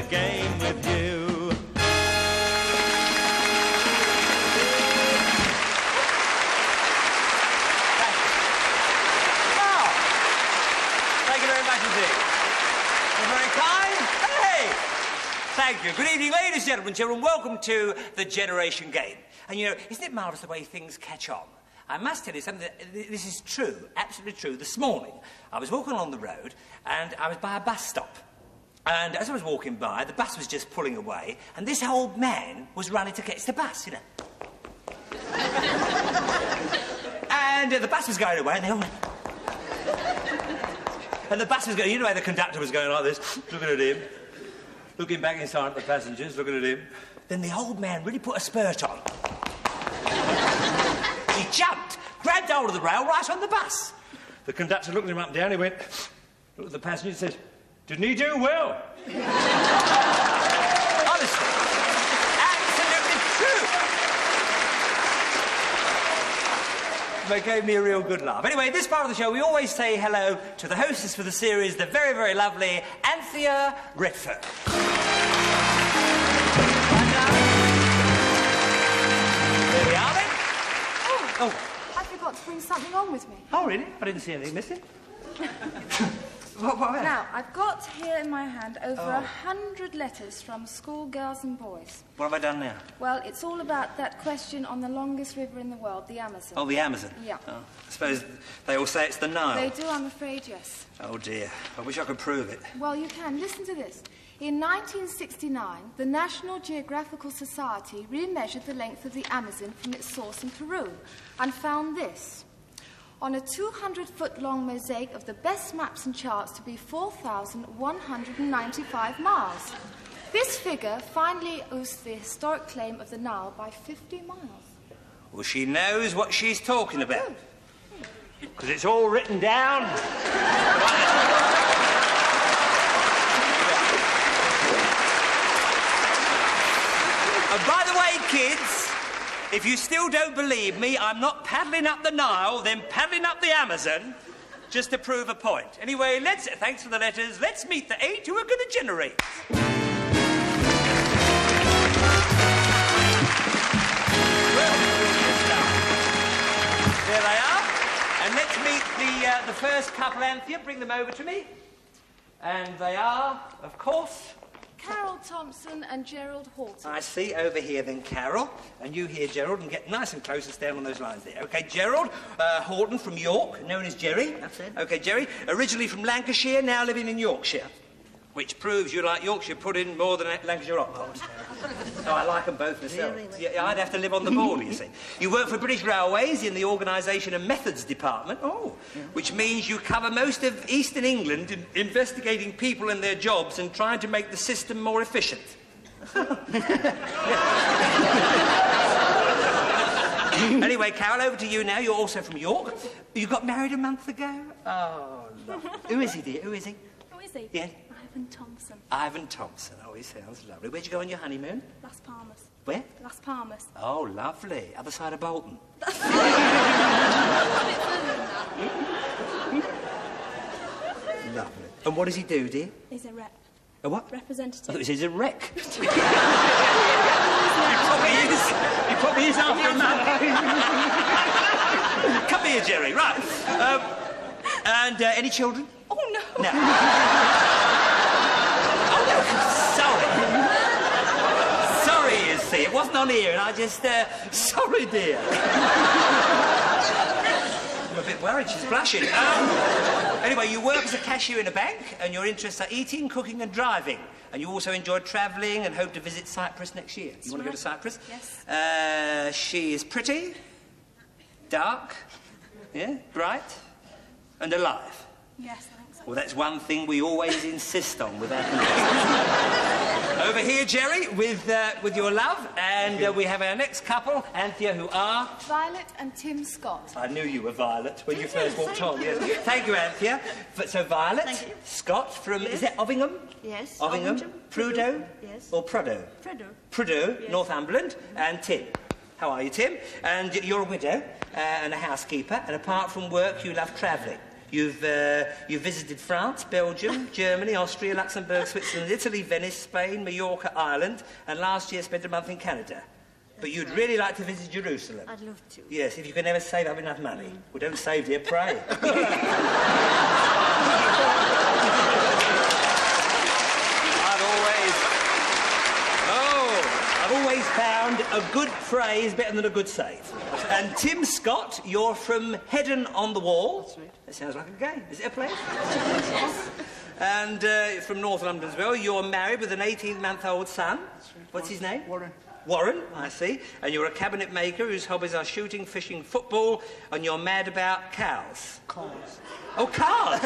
game with you. Thank you very much indeed. You're very kind. Hey! Thank you. Good evening, ladies and gentlemen. Children, welcome to the Generation Game. And, you know, isn't it marvellous the way things catch on? I must tell you something, this is true, absolutely true. This morning, I was walking along the road, and I was by a bus stop. And as I was walking by, the bus was just pulling away, and this old man was running to catch the bus, you know. And the bus was going away, and they all went... And the bus was going, you know how the conductor was going like this, looking at him, looking back inside at the passengers, looking at him. Then the old man really put a spurt on. He jumped, grabbed hold of the rail right on the bus. The conductor looked him up and down, he went, looked at the passengers and said, didn't he do well? Honestly, absolutely true. They gave me a real good laugh. Anyway, this part of the show, we always say hello to the hostess for the series, the very, very lovely Anthea Redford. There we are, then. Oh, I forgot to bring something on with me. Oh, really? I didn't see anything missing. What Now, I've got here in my hand over 100 letters from schoolgirls and boys. What have I done now? Well, it's all about that question on the longest river in the world, the Amazon. Oh, the Amazon? Yeah. Oh, I suppose they all say it's the Nile. They do, I'm afraid, yes. Oh, dear. I wish I could prove it. Well, you can. Listen to this. In 1969, the National Geographical Society remeasured the length of the Amazon from its source in Peru and found this. On a 200-foot-long mosaic of the best maps and charts to be 4,195 miles. This figure finally ousted the historic claim of the Nile by 50 miles. Well, she knows what she's talking about. Because it's all written down. And by the way, kids, if you still don't believe me, I'm not paddling up the Nile, then paddling up the Amazon, just to prove a point. Anyway, thanks for the letters, let's meet the 8 who are going to generate. Well, there they are. And let's meet the first couple, Anthea. Bring them over to me. And they are, of course... Carol Thompson and Gerald Horton. I see. Over here, then, Carol. And you here, Gerald, and get nice and close and stand on those lines there. OK, Gerald Horton from York, known as Jerry. That's it. OK, Jerry. Originally from Lancashire, now living in Yorkshire. Which proves you like Yorkshire pudding more than Lancashire hot dogs. So I like them both myself. Really? Yeah, I'd have to live on the border, you see. You work for British Railways in the Organisation and Methods Department. Oh. Yeah. Which means you cover most of eastern England investigating people and their jobs and trying to make the system more efficient. Anyway, Carol, over to you now. You're also from York. You got married a month ago? Oh, lovely. Who is he, dear? Who is he? Who is he? Yeah. Ivan Thompson. Ivan Thompson. Oh, he sounds lovely. Where'd you go on your honeymoon? Las Palmas. Where? Las Palmas. Oh, lovely. Other side of Bolton. Lovely. And what does he do, dear? He's a rep. A what? Representative. Oh, he's a wreck. He probably is after a man. Come here, Jerry. Right. And any children? Oh, no. No. Oh, no. Sorry. Sorry, you see. It wasn't on here, and I just... Sorry, dear. I'm a bit worried. She's blushing. Anyway, you work as a cashier in a bank, and your interests are eating, cooking and driving. And you also enjoy travelling and hope to visit Cyprus next year. You want to go to Cyprus? Yes. She is pretty, dark, yeah, bright, and alive. Yes, I think so. Well, that's one thing we always insist on with our Over here, Jerry, with your love, and we have our next couple, Anthea, who are... Violet and Tim Scott. I knew you were Violet when you first walked on. Yes. Thank you, Anthea. So, Violet, Thank you. Scott from... Yes. Is that Ovingham? Yes. Ovingham? Prudo? Yes. Or Prudhoe? Prudhoe, Yes. Northumberland, and Tim. How are you, Tim? And you're a widow and a housekeeper, and apart from work, you love travelling. You've visited France, Belgium, Germany, Austria, Luxembourg, Switzerland, Italy, Venice, Spain, Mallorca, Ireland, and last year spent a month in Canada. But you'd really like to visit Jerusalem. I'd love to. Yes, if you can ever save up enough money. Well, don't save, dear, pray. I've always found a good pray is better than a good save. And Tim Scott, you're from Headon-on-the-Wall. That's right. That sounds like a game. Is it a place? Yes. And from North London as well. You're married with an 18-month-old son. That's right. What's his name? Warren. Warren, I see. And you're a cabinet maker whose hobbies are shooting, fishing, football, and you're mad about cows. Cars. Oh, cars!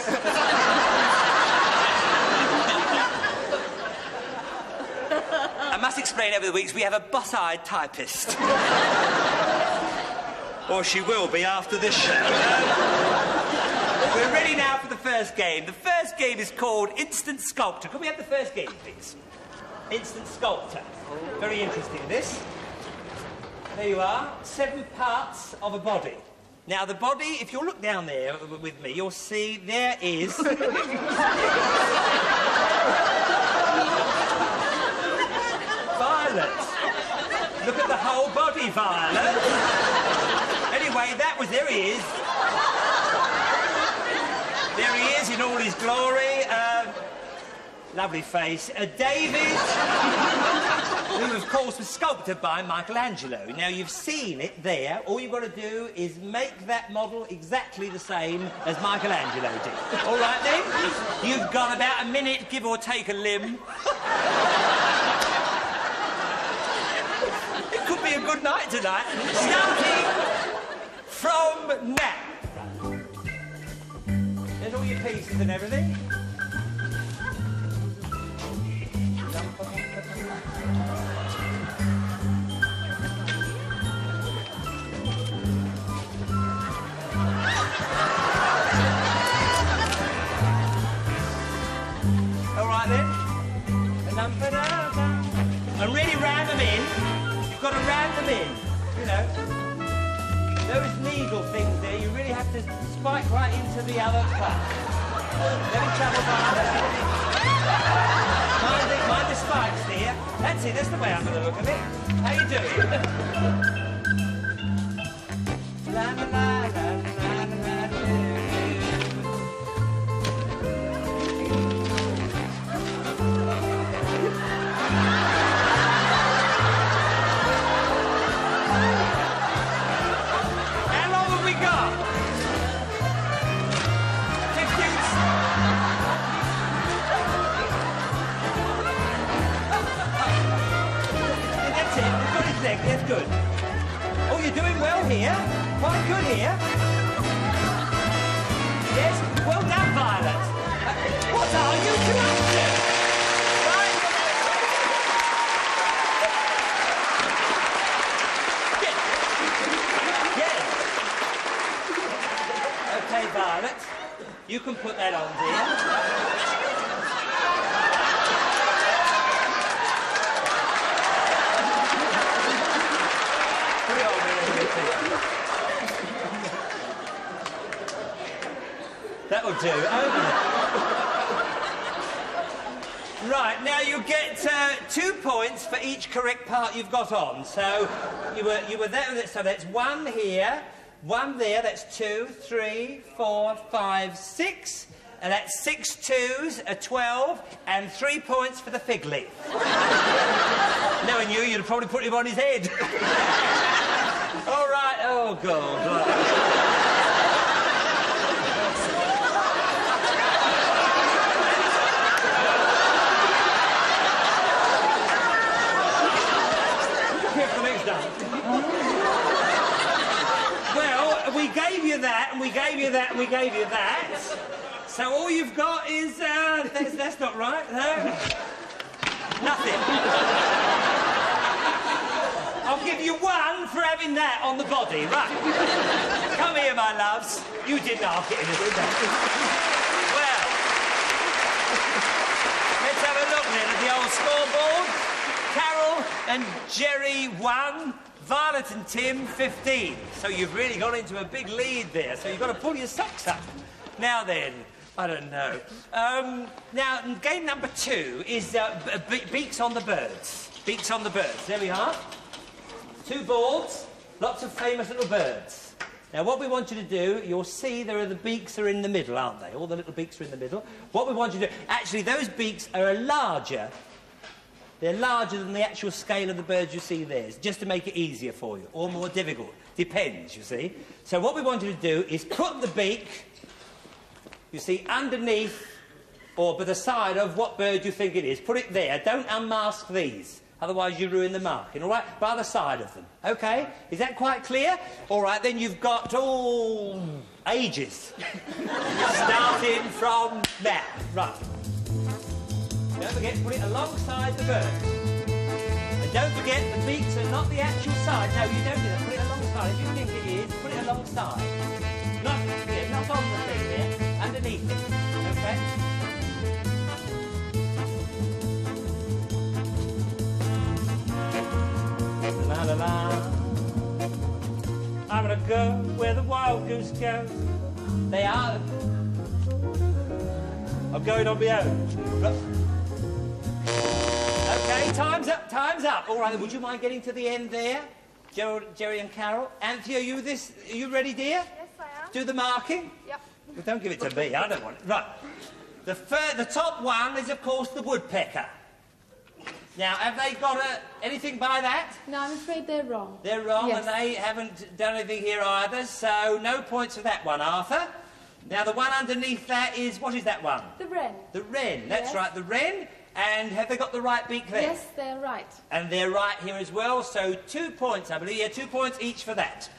I must explain over the weeks, we have a boss-eyed typist. Or she will be after this show. We're ready now for the first game. The first game is called Instant Sculptor. Can we have the first game, please? Instant Sculptor. Very interesting, this. There you are. 7 parts of a body. Now, the body, if you'll look down there with me, you'll see there is... Violet. Look at the whole body, Violet. Anyway, there he is. There he is in all his glory. Lovely face. David, who, of course, was sculpted by Michelangelo. Now, you've seen it there. All you've got to do is make that model exactly the same as Michelangelo did. All right, then? You've got about a minute, give or take a limb. It could be a good night tonight. Starting from now. There's all your pieces and everything. All right then. And really ram them in. You've got to ram them in. You know, those needle things there, you really have to spike right into the other part. Let me travel by. Mind the spikes there. That's it, that's the way I'm going to look at it. How you doing? La la la la la la la. How long have we got? 15. That's it. We've got his leg. That's good. Oh, you're doing well here. Quite good here. Yes. Well done, Violet. What are you two up to? Right. Yes. Okay, Violet. You can put that on, dear. That'll do. Right, now you get 2 points for each correct part you've got on. So you were there, so that's 1 here, 1 there, that's 2, 3, 4, 5, 6, and that's 6 twos, a 12, and 3 points for the fig leaf. Knowing you, you'd probably put him on his head. All right, oh God. Right. Well, we gave you that, and we gave you that, and we gave you that. So all you've got is, that's not right, no? Nothing. I'll give you 1 for having that on the body, right? Come here, my loves. You didn't ask it in a good way. Well, let's have a look then at the old scoreboard. Carol and Jerry 1, Violet and Tim 15. So you've really got into a big lead there. So you've got to pull your socks up. Now then, I don't know. Now, game number 2 is beaks on the birds. Beaks on the birds. There we are. 2 boards, lots of famous little birds. Now, what we want you to do, you'll see the beaks are in the middle, aren't they? All the little beaks are in the middle. What we want you to do... Actually, those beaks are larger. They're larger than the actual scale of the birds you see there, just to make it easier for you, or more difficult. Depends, you see. So what we want you to do is put the beak, you see, underneath or by the side of what bird you think it is. Put it there. Don't unmask these. Otherwise, you ruin the marking, all right? By the side of them, OK? Is that quite clear? All right, then you've got all ages. Starting from now. Right. Don't forget to put it alongside the bird. And don't forget, the beaks are not the actual side. No, you don't do that. Put it alongside. If you think it is, put it alongside. Not on the thing there, underneath it, OK? La la la. I'm gonna go where the wild goose goes. They are. I'm going on my own. OK, time's up, time's up. All right, then, would you mind getting to the end there? Jerry and Carol. Anthea, are you ready, dear? Yes, I am. Do the marking? Yep. Well, don't give it to me, I don't want it. Right. The top one is, of course, the woodpecker. Now, have they got anything by that? No, I'm afraid they're wrong. They're wrong, yes. And they haven't done anything here either, so no points for that one, Arthur. Now, the one underneath that is... What is that one? The wren. The wren, that's yes. right, the wren. And have they got the right beak there? Yes, they're right. And they're right here as well, so 2 points, I believe. Yeah, 2 points each for that.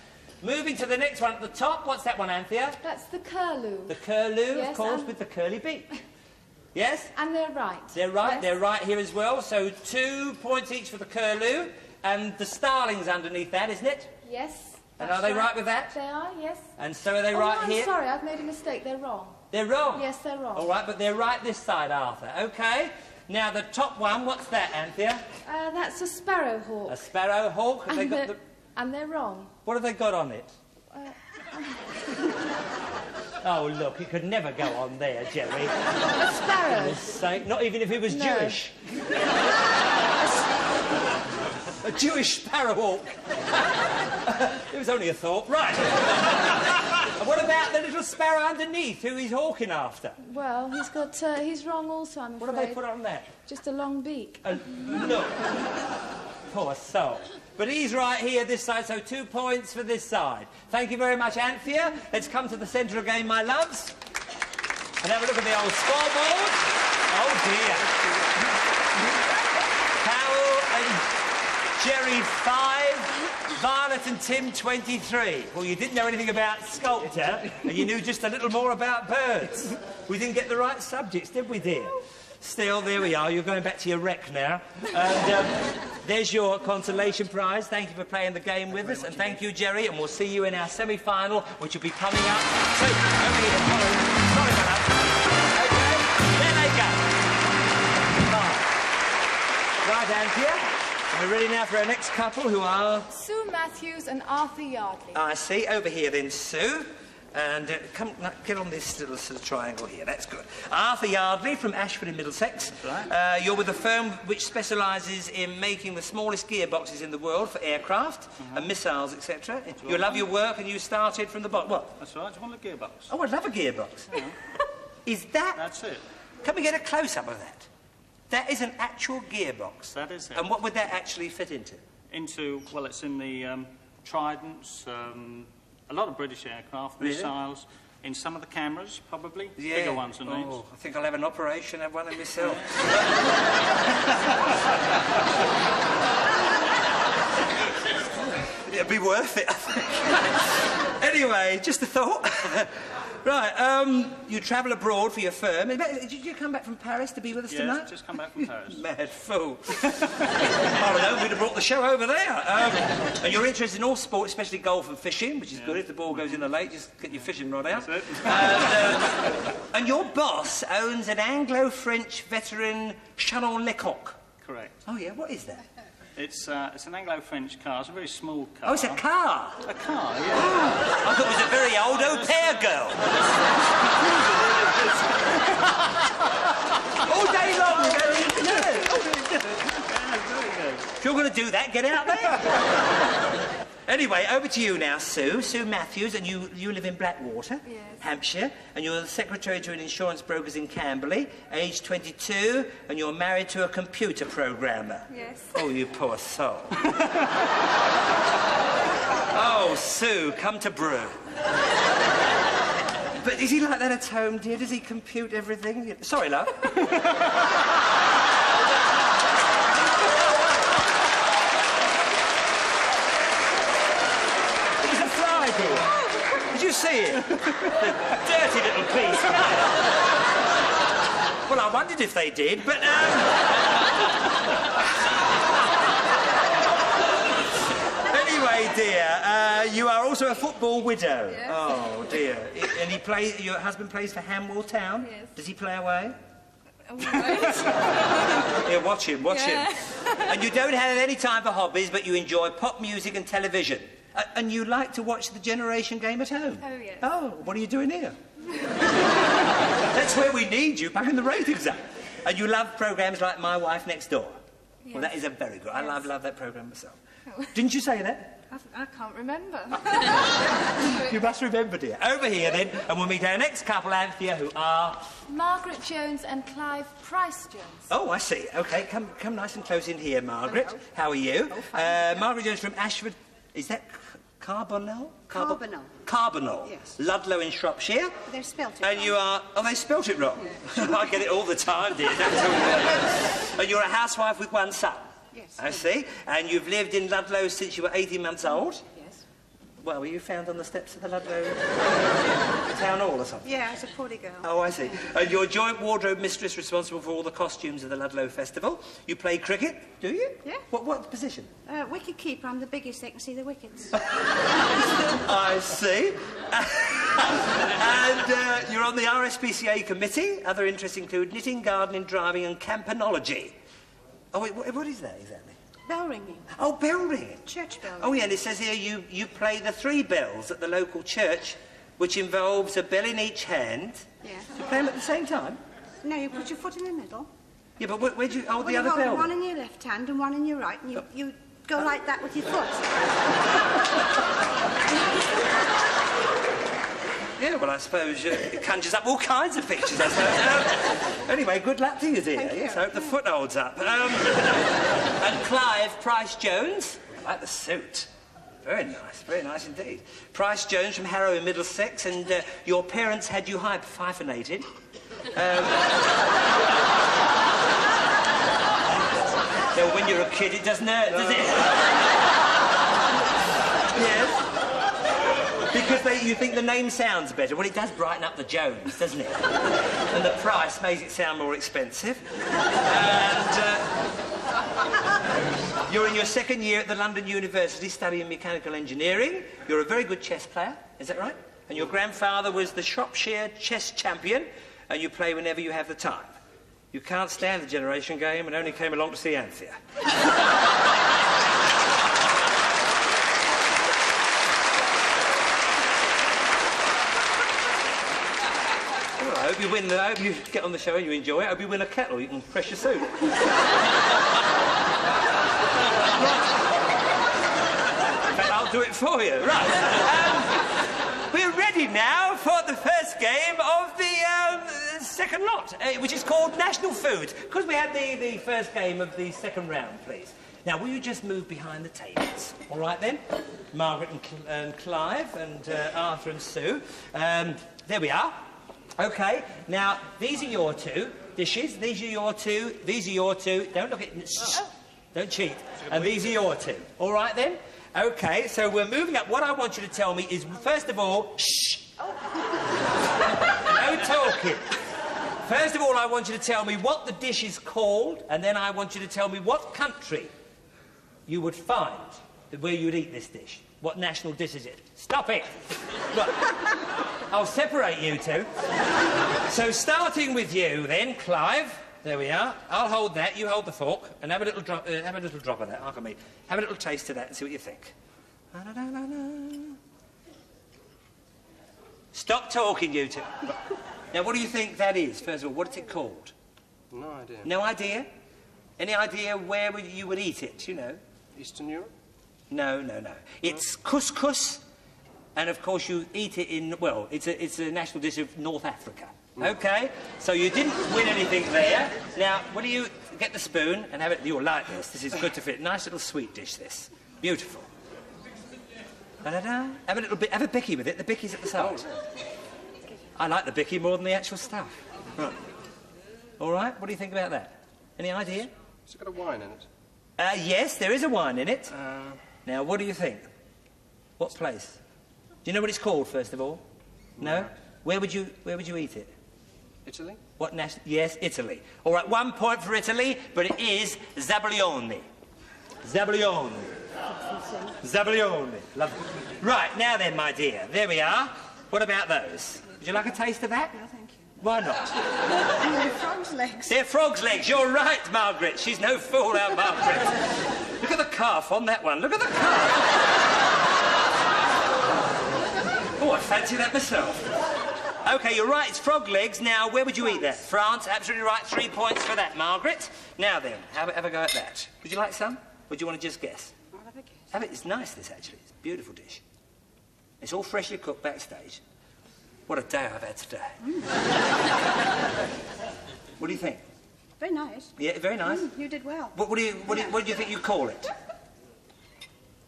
Moving to the next one at the top. What's that one, Anthea? That's the curlew. The curlew, yes, of course, with the curly beak. Yes? And they're right. They're right, yes. They're right here as well, so 2 points each for the curlew. And the starling's underneath that, isn't it? Yes. And are they right with that? They are, yes. And so are they no, right here? I'm sorry, I've made a mistake. They're wrong. They're wrong? Yes, they're wrong. All right, but they're right this side, Arthur. OK. Now, the top one, what's that, Anthea? That's a sparrowhawk. A sparrowhawk? Have they got the... And they're wrong. What have they got on it? Oh, look, it could never go on there, Jerry. A sparrow. Sake, not even if it was Jewish. A Jewish sparrowhawk. It was only a thought. Right. And what about the little sparrow underneath, who he's hawking after? Well, he's wrong also, I'm afraid. What have they put on that? Just a long beak. Look. Poor soul. But he's right here, this side, so 2 points for this side. Thank you very much, Anthea. Let's come to the centre of the game, my loves. And have a look at the old scoreboard. Oh, dear. Carol and Jerry, 5. Violet and Tim, 23. Well, you didn't know anything about sculptor, and you knew just a little more about birds. We didn't get the right subjects, did we, dear? Still, there we are. You're going back to your wreck now. And there's your consolation prize. Thank you for playing the game with us. And thank you, Jerry. And we'll see you in our semi-final, which will be coming up soon. Over here. Sorry about that. OK, there they go. Right, Anthea. We're ready now for our next couple, who are... Sue Matthews and Arthur Yardley. I see. Over here, then, Sue. And come, get on this little sort of triangle here. That's good. Arthur Yardley from Ashford in Middlesex. Right. You're with a firm which specialises in making the smallest gearboxes in the world for aircraft and missiles, etc. You love your work and you started from the bottom. What? That's right. I just want a gearbox. Oh, I love a gearbox. Yeah. Is that... That's it. Can we get a close-up of that? That is an actual gearbox. That is it. And what would that actually fit into? Well, it's in the Tridents, a lot of British aircraft, missiles, in some of the cameras, probably. Yeah. Bigger ones than these. Oh, I think I'll have an operation, have one of myself. It'll be worth it, I think. Anyway, just a thought. Right, you travel abroad for your firm. Did you come back from Paris to be with us tonight? Yes, just come back from Paris. Mad fool. I don't know, we'd have brought the show over there. And you're interested in all sports, especially golf and fishing, which is good. If the ball goes in the lake, just get your fishing rod out. That's it. And your boss owns an Anglo-French veteran Chanon Lecoq. Correct. Oh, yeah, what is that? It's an Anglo-French car. It's a very small car. Oh, it's a car? A car, yeah. Oh, I thought it was a very old au pair girl. All day long, if you're going to do that, get out there. Anyway, over to you now, Sue. Sue Matthews, and you live in Blackwater, yes, Hampshire, and you're the secretary to an insurance brokers in Camberley, aged 22, and you're married to a computer programmer. Yes. Oh, you poor soul. Oh, Sue, come to brew. But is he like that at home, dear? Does he compute everything? Sorry, love. Did you see it? The dirty little piece. Well, I wondered if they did, but... Anyway, dear, you are also a football widow. Yes. Oh, dear. And your husband plays for Hamwell Town? Yes. Does he play away? Right. Yeah, watch him. And you don't have any time for hobbies, but you enjoy pop music and television. And you like to watch the Generation Game at home? Oh, yes. Oh, what are you doing here? That's where we need you, back in the ratings up. And you love programmes like My Wife Next Door? Yes. Well, that is a very good... Yes. I love that programme myself. Oh. Didn't you say that? I can't remember. You must remember, dear. Over here, then, and we'll meet our next couple, Anthea, who are... Margaret Jones and Clive Price-Jones. Oh, I see. OK, come nice and close in here, Margaret. Hello. How are you? Oh, fine. Margaret Jones from Ashford... Is that Carbonell? Carbonell. Carbonell. Yes. Ludlow in Shropshire. They've spelt it And wrong. you are... Oh, they spelt it wrong. Yeah. I get it all the time, dear. Don't tell me. And you're a housewife with one son. Yes. I see. And you've lived in Ludlow since you were 18 months old. Yes. Well, were you found on the steps of the Ludlow Town Hall or something? Yeah, it's a poorly girl. Oh, I see. And you're joint wardrobe mistress responsible for all the costumes of the Ludlow Festival. You play cricket, do you? Yeah. What position? Wicket keeper. I'm the biggest. They can see the wickets. I see. And you're on the RSPCA committee. Other interests include knitting, gardening, driving and campanology. Oh, wait, what is that exactly? Bell ringing. Oh, bell ringing. Church bell ringing. Oh, yeah, and it says here you play the 3 bells at the local church, which involves a bell in each hand. Yeah. You play them at the same time? No, you put your foot in the middle. Yeah, but where do you hold the you other hold bell? one in your left hand and one in your right, and you go like that with your foot. Yeah, well, I suppose it conjures up all kinds of pictures, I suppose. Anyway, good luck to you, dear. Thank you. Yes, I hope the foot holds up. And Clive Price-Jones. I like the suit. Very nice indeed. Price-Jones from Harrow in Middlesex, and your parents had you hyphenated. So when you're a kid, it doesn't hurt, does it? Yes. Because you think the name sounds better. Well, it does brighten up the Jones, doesn't it? And the price makes it sound more expensive. And you're in your 2nd year at the London University studying mechanical engineering. You're a very good chess player, is that right? And your grandfather was the Shropshire chess champion, and you play whenever you have the time. You can't stand the Generation Game and only came along to see Anthea. Well, I hope you win. I hope you get on the show and you enjoy it. I hope you win a kettle. You can press your suit. In fact, I'll do it for you. Right. We're ready now for the first game of the second lot, which is called National Foods. Because we had the first game of the second round, please. Now, will you just move behind the tables? All right, then? Margaret and Clive and Arthur and Sue. There we are. OK, now, these are your 2 dishes. These are your 2. These are your 2. Don't look at... Shh. Don't cheat. And these are your 2. All right, then? OK, so we're moving up. What I want you to tell me is, first of all... Shh. No talking. First of all, I want you to tell me what the dish is called, and then I want you to tell me what country you would find where you'd eat this dish. What national dish is it? Stop it! Look, I'll separate you 2. So, starting with you, then, Clive, There we are. I'll hold that. You hold the fork, and have a little drop. Have a little drop of that. Look at me. Have a little taste of that and see what you think. Stop talking, you two. Now, what do you think that is? First of all, what is it called? No idea. No idea? Any idea where you would eat it? You know? Eastern Europe? No. It's couscous, and of course you eat it in. Well, it's a national dish of North Africa. Okay, so you didn't win anything there. Now, what do you get the spoon and have it? You'll like this. This is good to fit. Nice little sweet dish. This beautiful. Da-da-da. Have a little bit. Have a bicky with it. The bicky's at the side. I like the bicky more than the actual stuff. Right. All right. What do you think about that? Any idea? Has it got a wine in it? Yes, there is a wine in it. Now, what do you think? What place? Do you know what it's called? First of all, no. Where would you eat it? Italy? What national? Yes, Italy. All right, 1 point for Italy, but it is Zabolione. Zabolione. Zabolione. Lovely. Right, now then, my dear, there we are. What about those? Would you like a taste of that? No, thank you. Why not? They're frog's legs. They're frog's legs. You're right, Margaret. She's no fool, our Margaret. Look at the calf on that one. Look at the calf. Oh, I fancy that myself. OK, you're right, it's frog legs. Now, where would you eat that? France, absolutely right. 3 points for that, Margaret. Now then, have a go at that. Would you like some? Or do you want to just guess? I'll have a guess. Have it. It's nice, this, actually. It's a beautiful dish. It's all freshly cooked backstage. What a day I've had today. What do you think? Very nice. Yeah, very nice. You did well. What do you think you call it?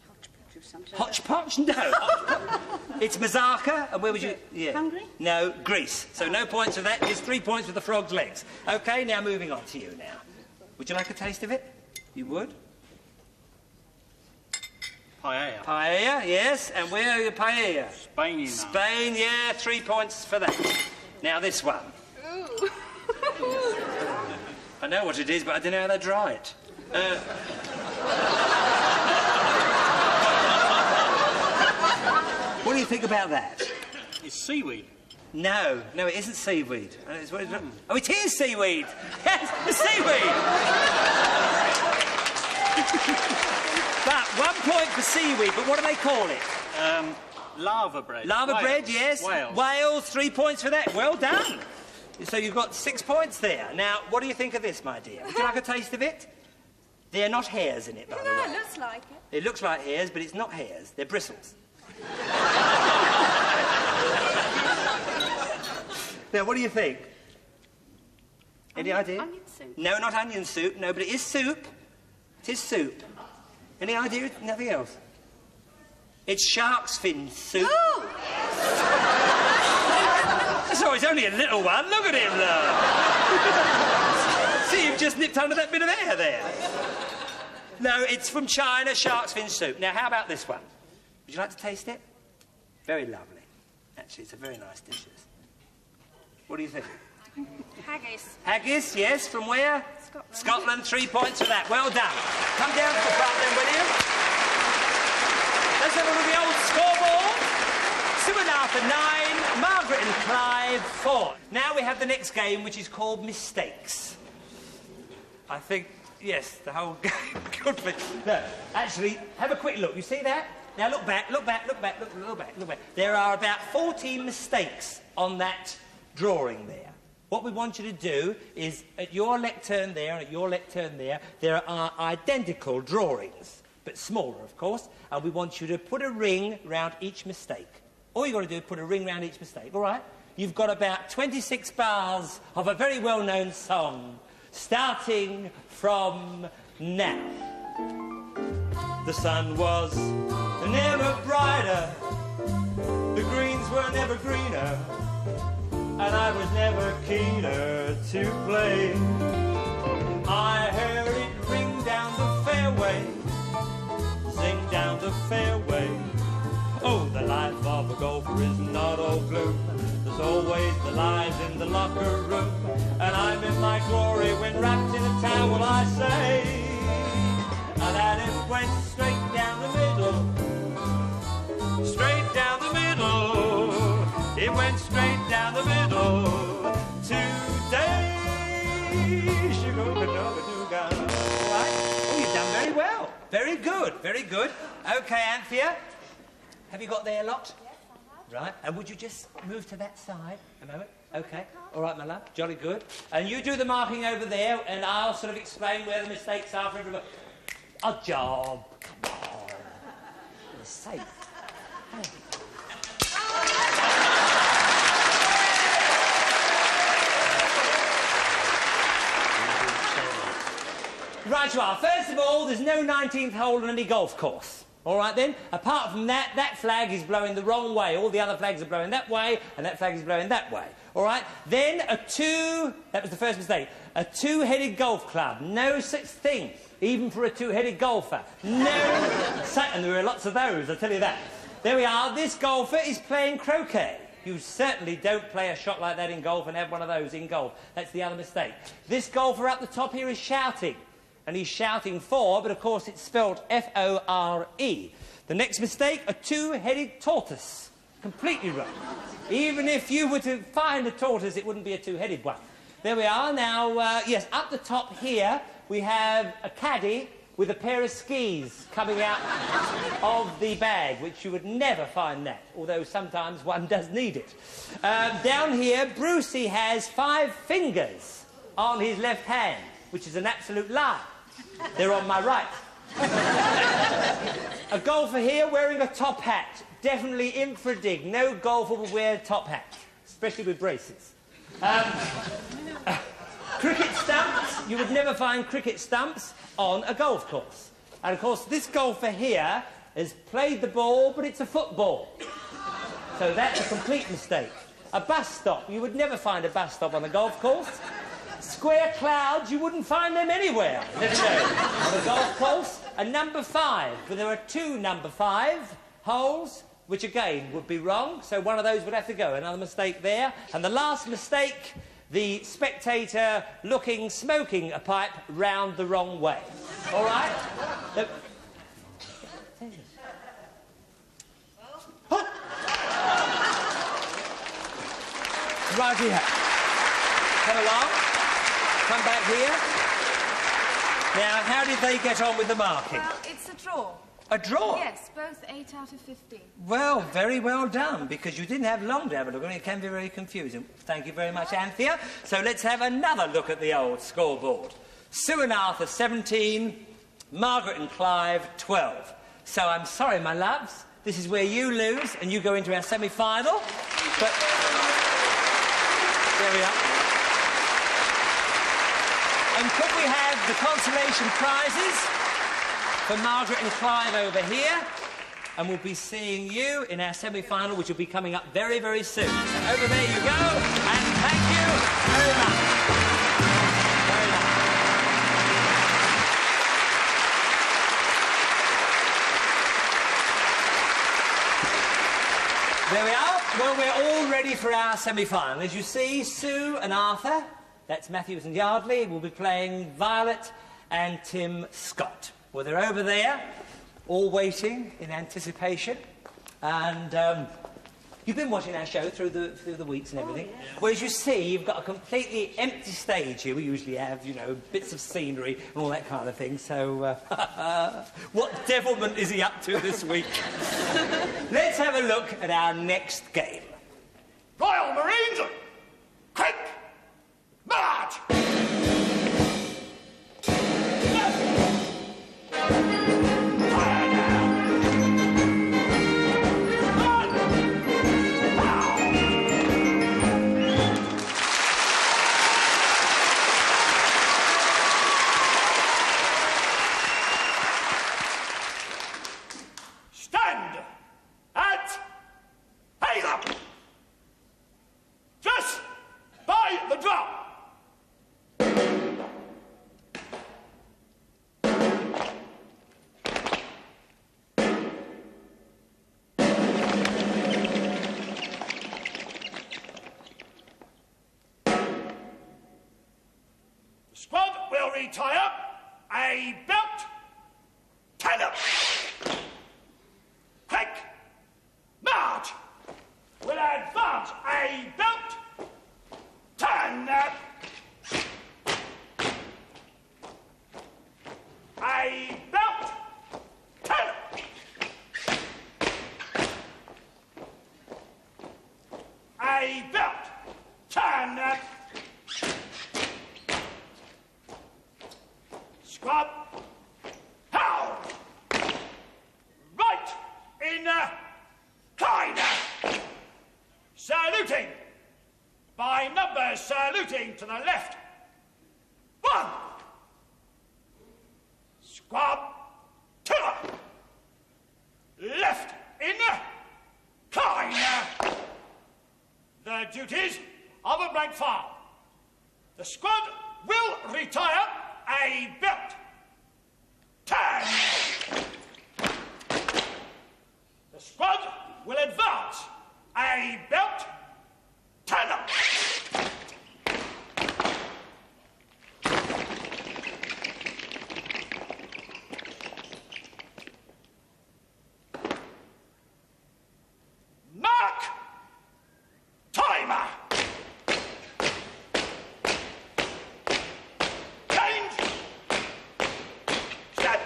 Hodgepodge or something. Hodgepodge? No. Hodgepodge. It's Mazaka, and where would you... Yeah. Hungary? No, Greece. So no points for that, just 3 points for the frog's legs. OK, now moving on to you now. Would you like a taste of it? You would? Paella. Paella, yes. And where are your paella? Spain, you know. Spain, yeah, 3 points for that. Now this one. Ooh. I know what it is, but I don't know how they dry it. What do you think about that? It's seaweed. No, it isn't seaweed. Oh, it is seaweed! Yes, it's seaweed! But 1 point for seaweed, but what do they call it? Lava bread. Lava Wales. bread, yes. Wales, 3 points for that. Well done. So you've got 6 points there. Now, what do you think of this, my dear? Would you like a taste of it? There are not hairs in it, by the way. No, it looks like it. It looks like hairs, but it's not hairs. They're bristles. Now, what do you think? Any idea? Onion soup. No, not onion soup. No, but it is soup. It is soup. Any idea? Nothing else? It's shark's fin soup. Ooh! So it's only a little one. Look at him, though. See, you've just nipped under that bit of air there. No, it's from China, shark's fin soup. Now, how about this one? Would you like to taste it? Very lovely. Actually, it's a very nice dish. What do you think? Haggis. Haggis, yes. From where? Scotland. Scotland, 3 points for that. Well done. Come down to the front then, will you? Let's have a look at the old scoreboard. Sue and Arthur, 9. Margaret and Clive, 4. Now we have the next game, which is called Mistakes. I think, yes, the whole game could be. No, actually, have a quick look. You see that? Now look back, look back, look back, look back, look back. There are about 14 mistakes on that drawing there. What we want you to do is, at your lectern there and at your lectern there are identical drawings, but smaller, of course, and we want you to put a ring round each mistake. All you've got to do is put a ring round each mistake, all right? You've got about 26 bars of a very well-known song, starting from now. The sun was never brighter, the greens were never greener, and I was never keener to play. I heard it ring down the fairway, sing down the fairway. Oh, the life of a golfer is not all gloom. There's always the lies in the locker room, and I'm in my glory when wrapped in a towel, I say. And that it went straight down the middle, straight down the middle. It went straight down the middle. Today Very good, very good. OK, Anthea, have you got there locked? Yes, I have. Right, and would you just move to that side a moment? OK, all right, my love, jolly good. And you do the marking over there, and I'll sort of explain where the mistakes are for everybody. A job, come on. For the sake. Hey. Right you are. First of all, there's no 19th hole on any golf course. All right, then? Apart from that, that flag is blowing the wrong way. All the other flags are blowing that way, and that flag is blowing that way. All right? Then that was the first mistake. A two-headed golf club. No such thing, even for a two-headed golfer. No and there are lots of those, I'll tell you that. There we are. This golfer is playing croquet. You certainly don't play a shot like that in golf and have one of those in golf. That's the other mistake. This golfer up the top here is shouting. And he's shouting for, but of course it's spelled F-O-R-E. The next mistake, a two-headed tortoise. Completely wrong. Even if you were to find a tortoise, it wouldn't be a two-headed one. There we are. Now, yes, up the top here, we have a caddy with a pair of skis coming out of the bag, which you would never find that, although sometimes one does need it. Down here, Brucey has 5 fingers on his left hand, which is an absolute lie. They're on my right. A golfer here wearing a top hat. Definitely infra-dig. No golfer will wear a top hat, especially with braces. Cricket stumps. You would never find cricket stumps on a golf course. And, of course, this golfer here has played the ball, but it's a football. So that's a complete mistake. A bus stop. You would never find a bus stop on a golf course. Square clouds, you wouldn't find them anywhere, let alone on a golf course. And number 5, but there are 2 number 5 holes, which again would be wrong, so one of those would have to go. Another mistake there. And the last mistake, the spectator smoking a pipe round the wrong way. All right? Right here. Come along. Come back here. Now, how did they get on with the marking? Well, it's a draw. A draw? Yes, both 8 out of 15. Well, very well done, because you didn't have long to have a look, and it can be very confusing. Thank you very much, Anthea. So let's have another look at the old scoreboard. Sue and Arthur, 17. Margaret and Clive, 12. So I'm sorry, my loves. This is where you lose, and you go into our semi-final. But there we are. And could we have the consolation prizes for Margaret and Clive over here? And we'll be seeing you in our semi-final, which will be coming up very, very soon. So over there you go, and thank you very much. Very nice. There we are. Well, we're all ready for our semi-final. As you see, Sue and Arthur, that's Matthews and Yardley, will be playing Violet and Tim Scott. Well, they're over there, all waiting in anticipation. And you've been watching our show through the weeks and everything. Oh, yeah. Well, as you see, you've got a completely empty stage here. We usually have, you know, bits of scenery and all that kind of thing. So, what devilment is he up to this week? Let's have a look at our next game. Royal Marines, quick, march! Stand at hail up! Just by the drum! The squad will retire a belt, 10 up. Quick, march! Will advance a belt, 10 up. A belt, by numbers saluting to the left. 1. Squab tiller. Left in. Cline. The duties of a blank file. The squad will retire a belt. 10. The squad will advance a belt. 10. Mark! Timer! Change! Step!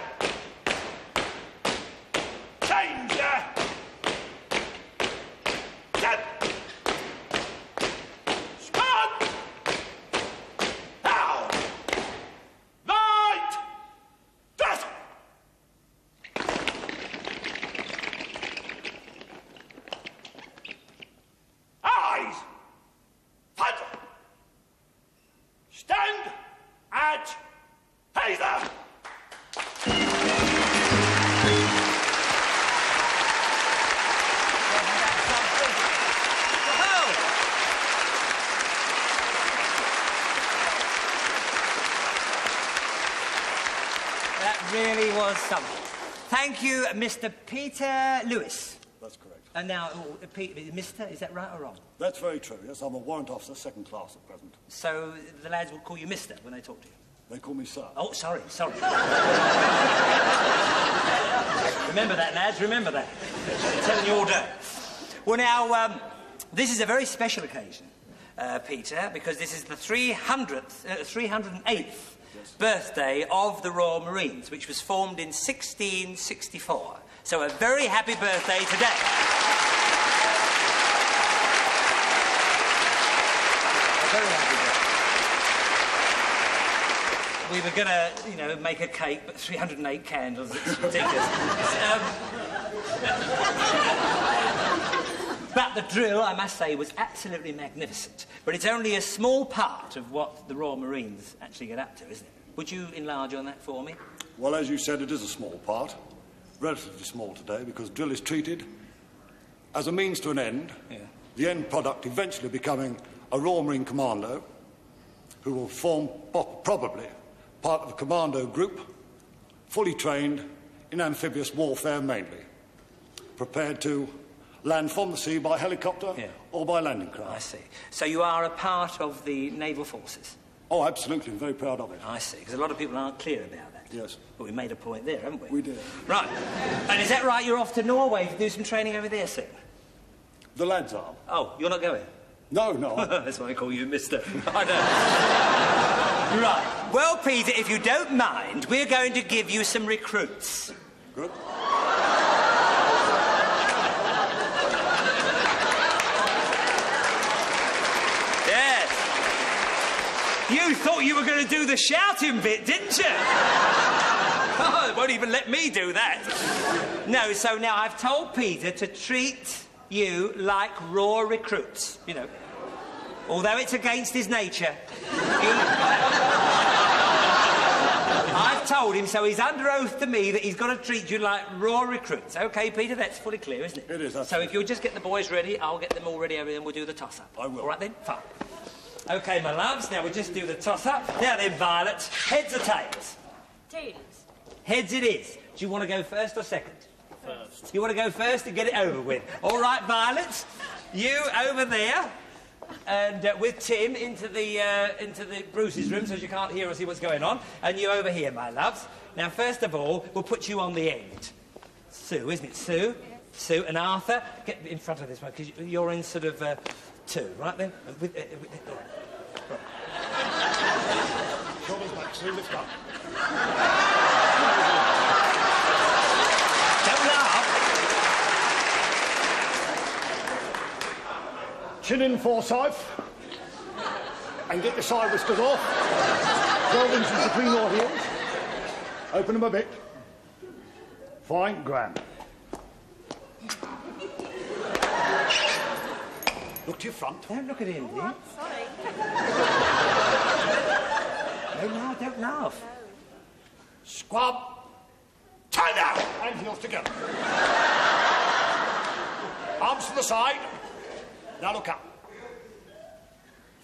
Change! Step! Squad! Now! Light! Dress! Eyes! Front! Stand at Hazer! That really was something. Thank you, Mr. Peter Lewis. That's correct. And now, Mr., is that right or wrong? That's very true, yes. I'm a warrant officer, second class at present. So the lads will call you Mr. when they talk to you? They call me sir. Oh, sorry. Remember that, lads, remember that. I'm telling you all day. Well, now, this is a very special occasion, Peter, because this is the 308th birthday of the Royal Marines, which was formed in 1664. So a very happy birthday today. A very happy birthday. We were going to, you know, make a cake, but 308 candles, it's ridiculous. But the drill, I must say, was absolutely magnificent. But it's only a small part of what the Royal Marines actually get up to, isn't it? Would you enlarge on that for me? Well, as you said, it is a small part. Relatively small today, because drill is treated as a means to an end. Yeah. The end product eventually becoming a Royal Marine Commando, who will form probably part of a commando group, fully trained in amphibious warfare mainly, prepared to land from the sea by helicopter or by landing craft. I see. So you are a part of the naval forces? Oh, absolutely. I'm very proud of it. I see, because a lot of people aren't clear about that. Yes. But we made a point there, haven't we? We did. Right. And is that right, you're off to Norway to do some training over there soon? The lads are. Oh, you're not going? No, no. That's why I call you Mister. I know. Right. Well, Peter, if you don't mind, we're going to give you some recruits. Good. Yes. You thought you were going to do the shouting bit, didn't you? Oh, they won't even let me do that. No, so now I've told Peter to treat you like raw recruits, you know. Although it's against his nature. I've told him, so he's under oath to me, that he's got to treat you like raw recruits. OK, Peter, that's fully clear, isn't it? It is, So if you'll just get the boys ready, I'll get them all ready over there and we'll do the toss-up. I will. All right, then? Fine. OK, my loves, now we'll just do the toss-up. Now then, Violet, heads or tails? Tails. Heads it is. Do you want to go first or second? First. You want to go first and get it over with? All right, Violet, you over there, and with Tim into the Bruce's room so you can't hear or see what's going on, and you over here, my loves. Now, first of all, we'll put you on the end. Sue, isn't it? Sue? Yes. Sue and Arthur, get in front of this one, because you're in sort of two, right then? Shoulders back, Sue, lift up. Don't laugh. Chin in, Forsyth. And get your side whiskers off. 12 inches between your heels. Open them a bit. Fine, grand. Look to your front. Don't look at him, dear. Sorry. No, don't laugh. Squad, turn down and heels together. Arms to the side. Now look up.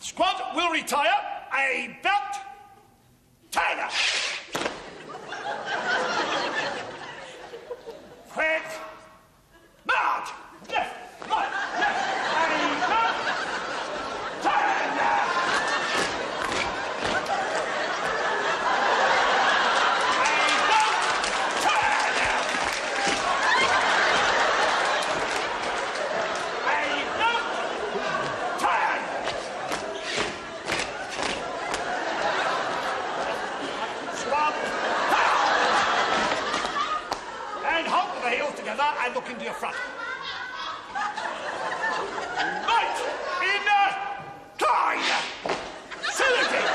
Squad will retire a belt. Turner. Quick. March. Left. Right. Left. And belt. Turner. And look into your front. Right, inner, climb, saluting.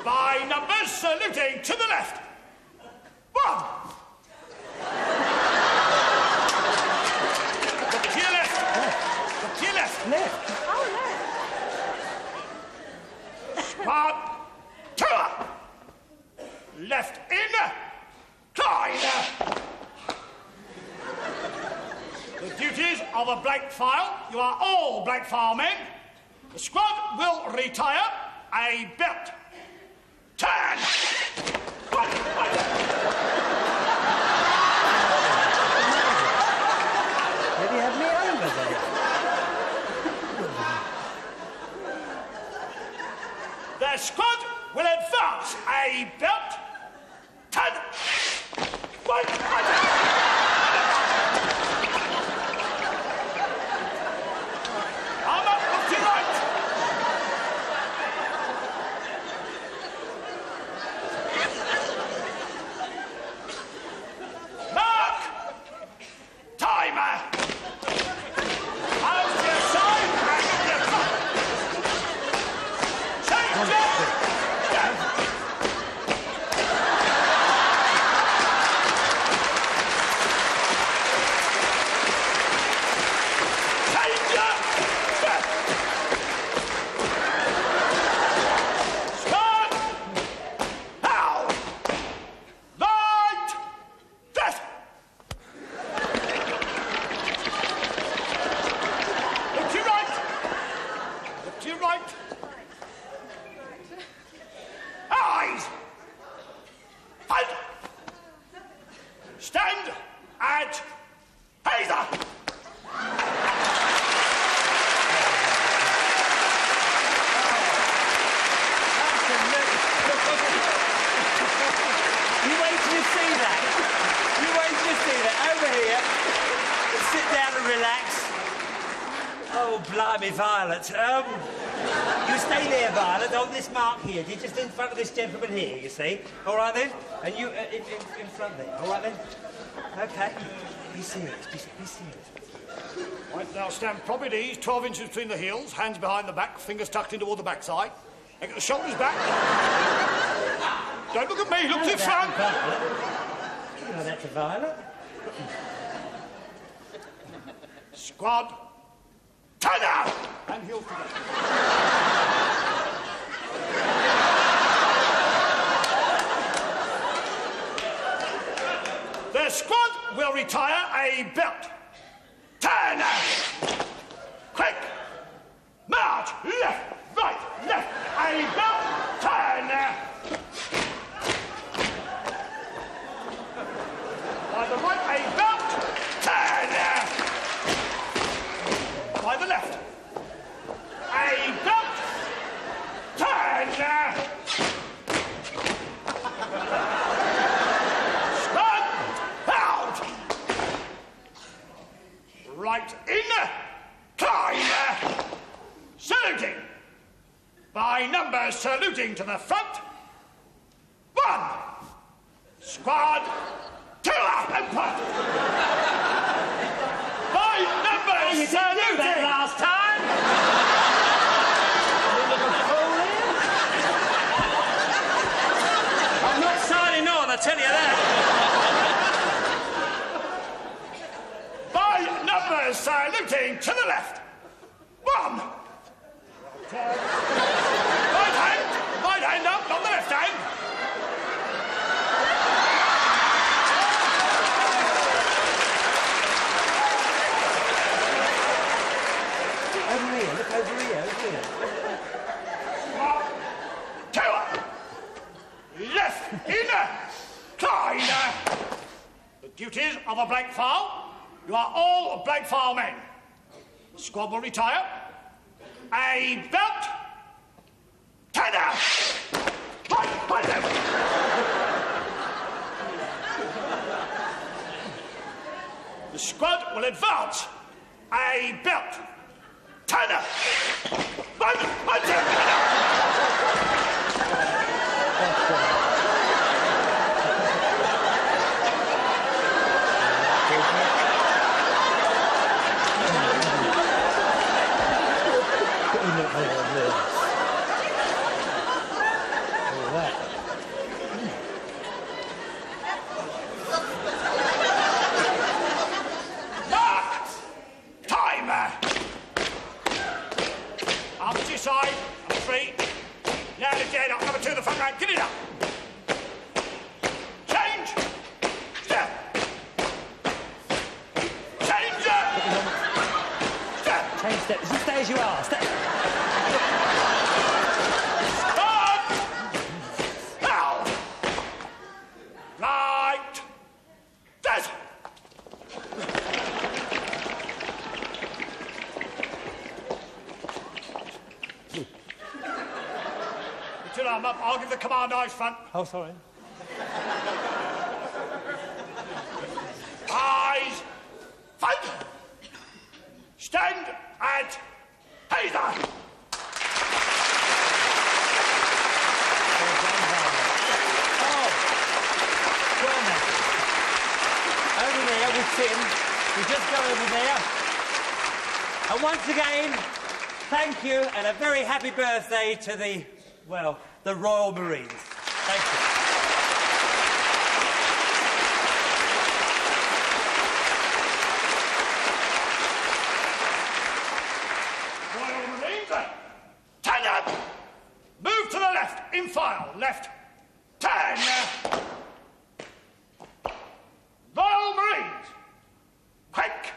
By numbers, saluting to the left. 1. Look to your left. Look to your left. Left. Oh, no. Squad, 2. Left, inner. The duties of a blank file. You are all blank file men. The squad will retire a belt. Turn! Did he have me over there? The squad will advance a belt. Turn! Arm up, look to your right. Mark! Timer! Out to your side and to your front. Change it! Stand at Hazer! You wait till you see that. You wait till you see that. Over here. Sit down and relax. Oh, blimey, Violet. You stay there, Violet, on this mark here. You're just in front of this gentleman here, you see. All right, then? And you in front there. All right, then? OK. Be serious. Be serious. Right, now stand proper at ease, 12 inches between the heels, hands behind the back, fingers tucked in toward the backside. And get the shoulders back. Don't look at me, look to your front. You know that's a Violet. Squad, turn out! And heels together. The squad will retire a belt. Turn! Quick! March! Left, right, left, a belt! Turn! By the right, a belt! Turn! By the left, a belt! Turn! Right in, climb, saluting. By numbers, saluting to the front. 1. Squad, 2 up and punt. By numbers, saluting. That last time. I'm not signing on, I tell you that. Numbers saluting to the left. 1. arm. Right hand up, not the left hand. Over here, look over here, over here. Tower. Left, inner, side. The duties of a blank file. You are all blank file men. Squad will retire. A belt. Tenor. Right left. The squad will advance. A belt. Tenor. Right left. Side, number 3. Now lift your head up, number 2, the front rank, get it up. Change. Step. Change. Step. Change step. Just stay as you are. Step. Stop. Now. Right. There's. I'll give the command eyes front. Oh, sorry. Eyes front. Stand at hazer. Over there with Tim. We just go over there. And once again, thank you and a very happy birthday to the, well, the Royal Marines. Thank you. Royal Marines, turn up. Move to the left, in file, left, turn. Royal Marines, quick,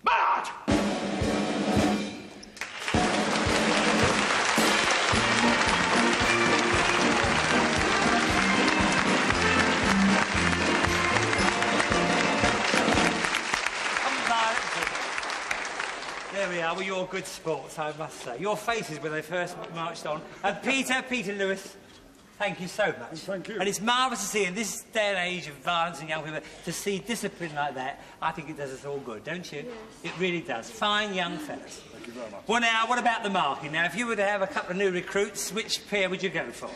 march. There we are. Well, you're good sports, I must say. Your faces when they first marched on. And Peter Lewis, thank you so much. Thank you. And it's marvellous to see, in this day and age of violence and young people, to see discipline like that. I think it does us all good, don't you? Yes. It really does. Fine young fellas. Thank you very much. Well, now, what about the marking? Now, if you were to have a couple of new recruits, which pair would you go for?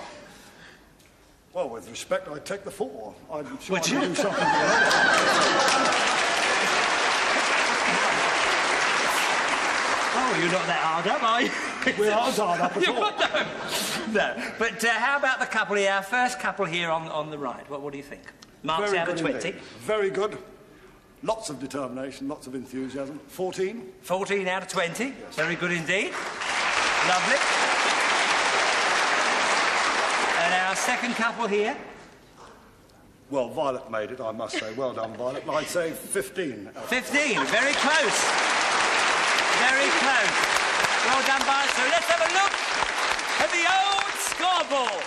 Well, with respect, I'd take the 4. I'm sure I Would can you? do something with it. Oh, you're not that hard up, are you? We aren't hard up at all. No. But how about the couple here? Our first couple here on the right. What do you think? Marks Very out of good 20. indeed. Very good. Lots of determination, lots of enthusiasm. 14. 14 out of 20. Yes. Very good indeed. Lovely. And our second couple here. Well, Violet made it, I must say. Well done, Violet. I'd say 15. 15. Very close. Very close. Well done, Violet. So let's have a look at the old scoreboard.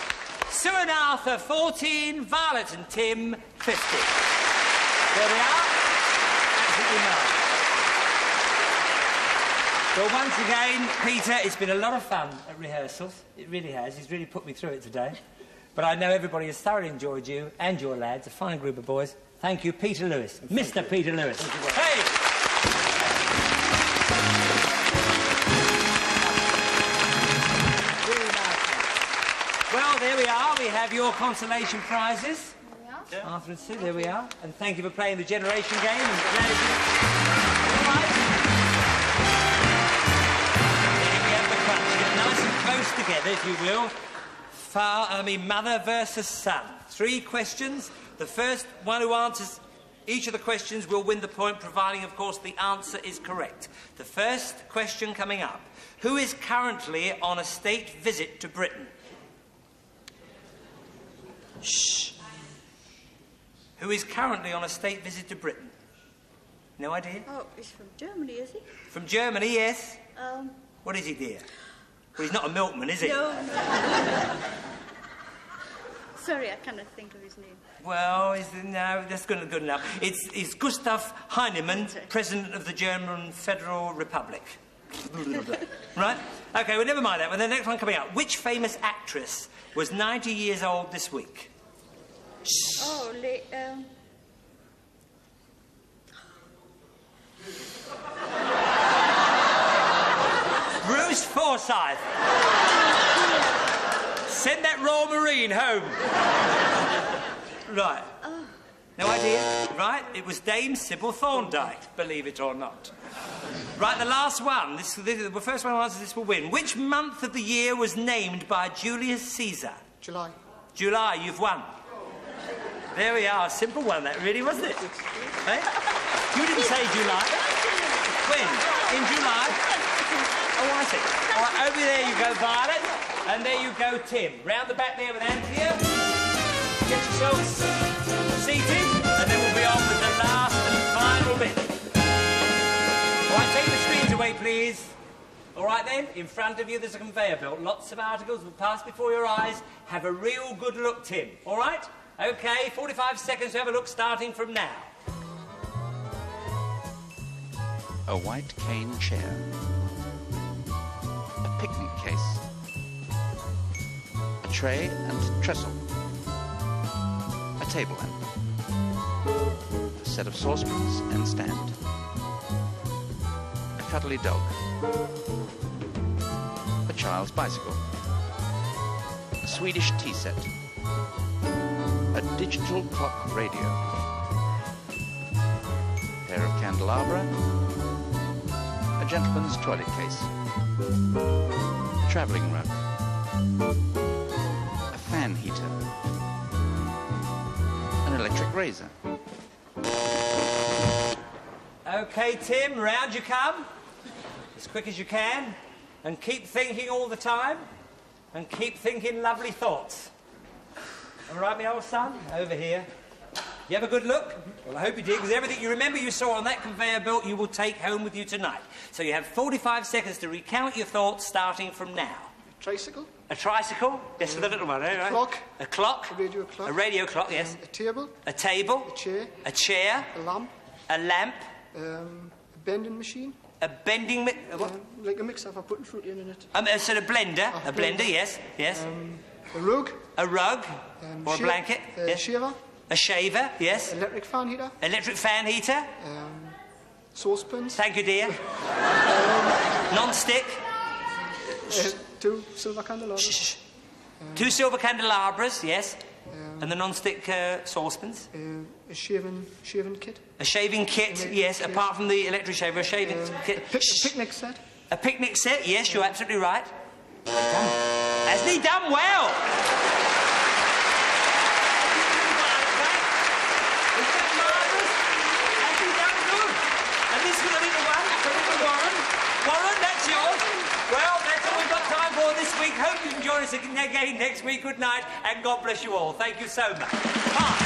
Sue and Arthur, 14. Violet and Tim, 50. There we are. Absolutely marvellous. Well, once again, Peter, it's been a lot of fun at rehearsals. It really has. He's really put me through it today. But I know everybody has thoroughly enjoyed you and your lads, a fine group of boys. Thank you, Peter Lewis. Mr. Peter Lewis. Hey! Well, there we are. We have your consolation prizes. Yeah. Arthur and Sue, there we are. And thank you for playing the Generation Game. And glad you... All right. There we have the crunch. Get nice and close together, if you will. Mother versus son. 3 questions. The first one who answers Each of the questions will win the point, providing, of course, the answer is correct. The first question coming up. Who is currently on a state visit to Britain? Shh. Who is currently on a state visit to Britain? No idea? Oh, he's from Germany, is he? From Germany, yes. Um... What is he, dear? Well, he's not a milkman, is he? No. Sorry, I cannot think of his name. Well, no, that's good enough. It's Gustav Heinemann, President of the German Federal Republic. Right? OK, well, never mind that. Well, the next one coming up. Which famous actress was 90 years old this week? Shh. Oh, Bruce Forsyth. Send that Royal Marine home. Right. No idea? Right, it was Dame Sybil Thorndike, believe it or not. Right, the last one. The first one who answers this will win. Which month of the year was named by Julius Caesar? July. July, you've won. There we are. Simple one, that really, wasn't it? Eh? You didn't say July. When? In July? Oh, I see. All right, over there you go, Violet. And there you go, Tim. Round the back there with Anthea. Get yourselves seated, and then we'll be on with the last and final bit. All right, take the screens away, please. All right, then, in front of you there's a conveyor belt. Lots of articles will pass before your eyes. Have a real good look, Tim. All right? OK, 45 seconds to have a look, starting from now. A white cane chair. A picnic case. A tray and trestle. A table lamp. A set of saucepans and stand. A cuddly dog. A child's bicycle. A Swedish tea set. A digital clock radio. A pair of candelabra. A gentleman's toilet case. A travelling rug. A fan heater. An electric razor. OK, Tim, round you come. As quick as you can. And keep thinking all the time. And keep thinking lovely thoughts. All right, my old son? Over here. You have a good look? Well, I hope you did, because everything you remember you saw on that conveyor belt you will take home with you tonight. So you have 45 seconds to recount your thoughts, starting from now. A tricycle. A tricycle? Yes, for the little one, eh? Right? Clock. A clock. A radio clock. A radio clock, yes. A table. A table. A chair. A chair. A lamp. A lamp. A bending machine. A bending... what? Like a mixer for putting fruit in it. So a blender. A blender, yes, yes. A rug. A rug. Or a blanket. Yes. Shaver. A shaver, yes. Electric fan heater. Electric fan heater. Saucepans. Thank you, dear. Non-stick. 2 silver candelabras. Shh. 2 silver candelabras, yes. And the non-stick saucepans. A shaving kit. A shaving kit, yes. Apart from the electric shaver, a shaving kit. A picnic set. A picnic set, yes, you're absolutely right. Hasn't he done well? Warren, that's yours. Well, that's all we've got time for this week. Hope you can join us again next week. Good night, and God bless you all. Thank you so much. Bye.